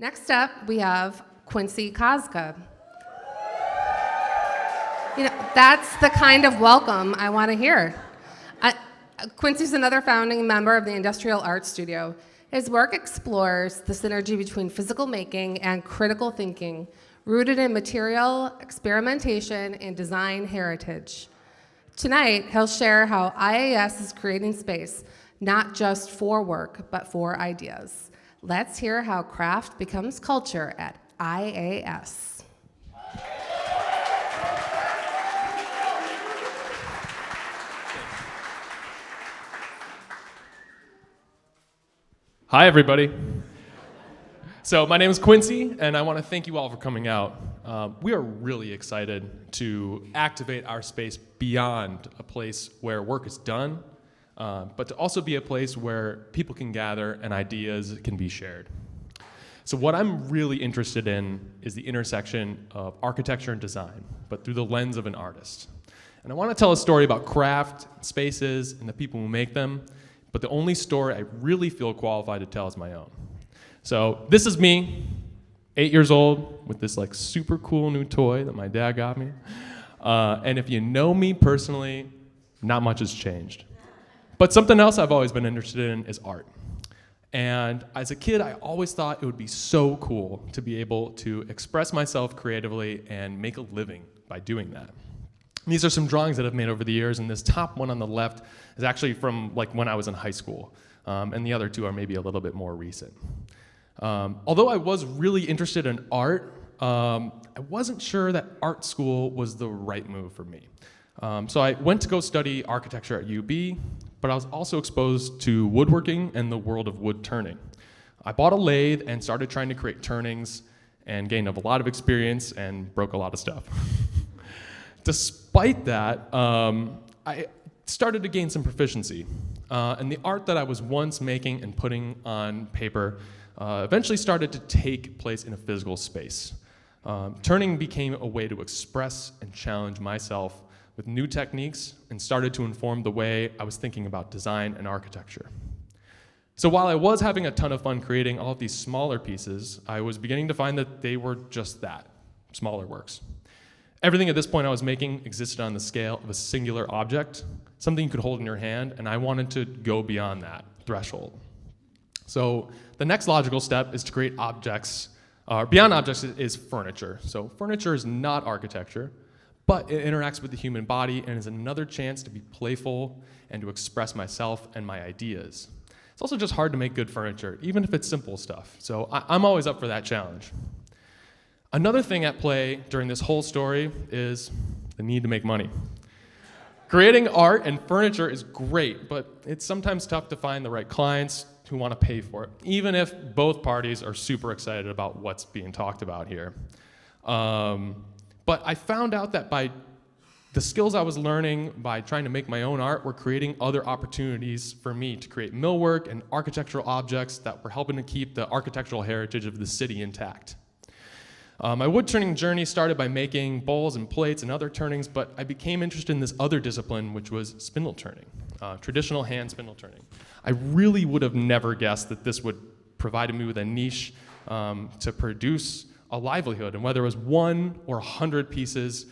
Next up, we have Quincy Koczka. That's the kind of welcome I want to hear. Quincy's another founding member of the Industrial Art Studio. His work explores the synergy between physical making and critical thinking, rooted in material experimentation and design heritage. Tonight, he'll share how IAS is creating space, not just for work, but for ideas. Let's hear how craft becomes culture at IAS. Hi, everybody. So my name is Quincy, and I want to thank you all for coming out. We are really excited to activate our space beyond a place where work is done, but to also be a place where people can gather and ideas can be shared. So what I'm really interested in is the intersection of architecture and design, but through the lens of an artist. And I want to tell a story about craft, spaces, and the people who make them, but the only story I really feel qualified to tell is my own. So this is me, 8 years old, with this like super cool new toy that my dad got me. And if you know me personally, not much has changed. But something else I've always been interested in is art. And as a kid, I always thought it would be so cool to be able to express myself creatively and make a living by doing that. These are some drawings that I've made over the years, and this top one on the left is actually from like when I was in high school, and the other two are maybe a little bit more recent. Although I was really interested in art, I wasn't sure that art school was the right move for me. So I went to go study architecture at UB, but I was also exposed to woodworking and the world of wood turning. I bought a lathe and started trying to create turnings and gained a lot of experience and broke a lot of stuff. Despite that, I started to gain some proficiency. And the art that I was once making and putting on paper eventually started to take place in a physical space. Turning became a way to express and challenge myself with new techniques and started to inform the way I was thinking about design and architecture. So while I was having a ton of fun creating all of these smaller pieces, I was beginning to find that they were just that, smaller works. Everything at this point I was making existed on the scale of a singular object, something you could hold in your hand, and I wanted to go beyond that threshold. So the next logical step is to create objects. Beyond objects is furniture. So furniture is not architecture, but it interacts with the human body and is another chance to be playful and to express myself and my ideas. It's also just hard to make good furniture, even if it's simple stuff. So I'm always up for that challenge. Another thing at play during this whole story is the need to make money. Creating art and furniture is great, but it's sometimes tough to find the right clients who want to pay for it, even if both parties are super excited about what's being talked about here. But I found out that by the skills I was learning by trying to make my own art were creating other opportunities for me to create millwork and architectural objects that were helping to keep the architectural heritage of the city intact. My wood turning journey started by making bowls and plates and other turnings, but I became interested in this other discipline, which was spindle turning, traditional hand spindle turning. I really would have never guessed that this would provide me with a niche to produce a livelihood, and whether it was 1 or 100 pieces,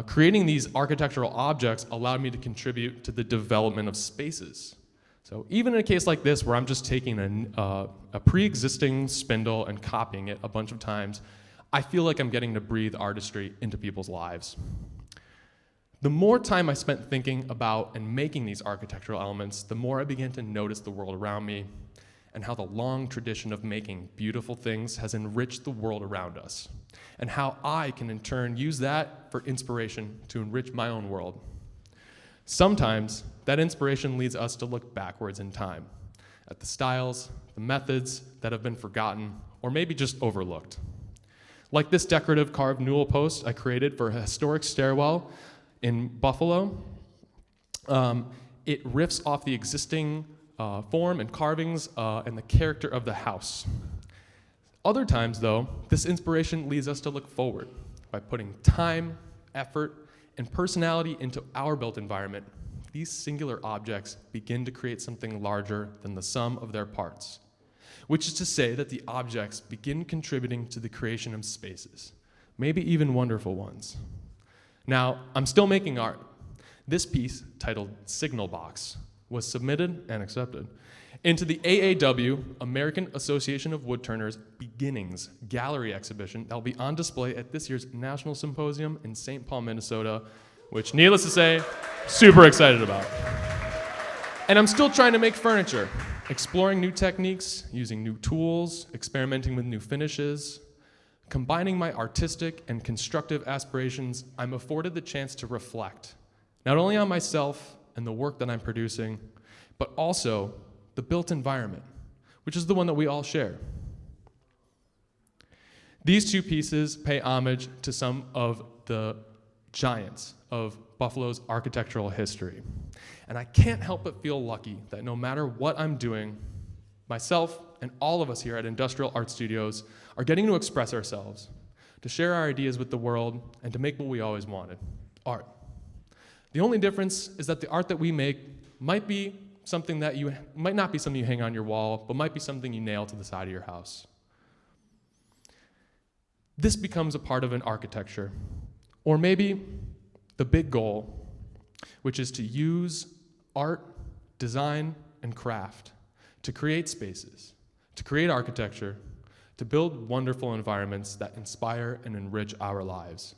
creating these architectural objects allowed me to contribute to the development of spaces. So even in a case like this, where I'm just taking a pre-existing spindle and copying it a bunch of times, I feel like I'm getting to breathe artistry into people's lives. The more time I spent thinking about and making these architectural elements, the more I began to notice the world around me and how the long tradition of making beautiful things has enriched the world around us, and how I can in turn use that for inspiration to enrich my own world. Sometimes that inspiration leads us to look backwards in time at the styles, the methods that have been forgotten, or maybe just overlooked. Like this decorative carved newel post I created for a historic stairwell in Buffalo. It riffs off the existing form and carvings and the character of the house. Other times, though, this inspiration leads us to look forward by putting time, effort, and personality into our built environment. These singular objects begin to create something larger than the sum of their parts. which is to say that the objects begin contributing to the creation of spaces, maybe even wonderful ones. Now, I'm still making art. This piece, titled Signal Box, was submitted and accepted into the AAW, American Association of Woodturners Beginnings Gallery exhibition that will be on display at this year's National Symposium in St. Paul, Minnesota, which, needless to say, super excited about. And I'm still trying to make furniture, exploring new techniques, using new tools, experimenting with new finishes. Combining my artistic and constructive aspirations, I'm afforded the chance to reflect, not only on myself and the work that I'm producing, but also the built environment, which is the one that we all share. These two pieces pay homage to some of the giants of Buffalo's architectural history. And I can't help but feel lucky that no matter what I'm doing, myself and all of us here at Industrial Art Studios are getting to express ourselves, to share our ideas with the world, and to make what we always wanted, art. The only difference is that the art that we make might not be something you hang on your wall, but might be something you nail to the side of your house. This becomes a part of an architecture, or maybe the big goal, which is to use art, design, and craft to create spaces, to create architecture, to build wonderful environments that inspire and enrich our lives.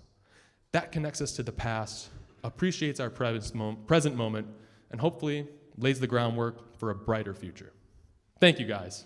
That connects us to the past, appreciates our present moment, and hopefully lays the groundwork for a brighter future. Thank you, guys.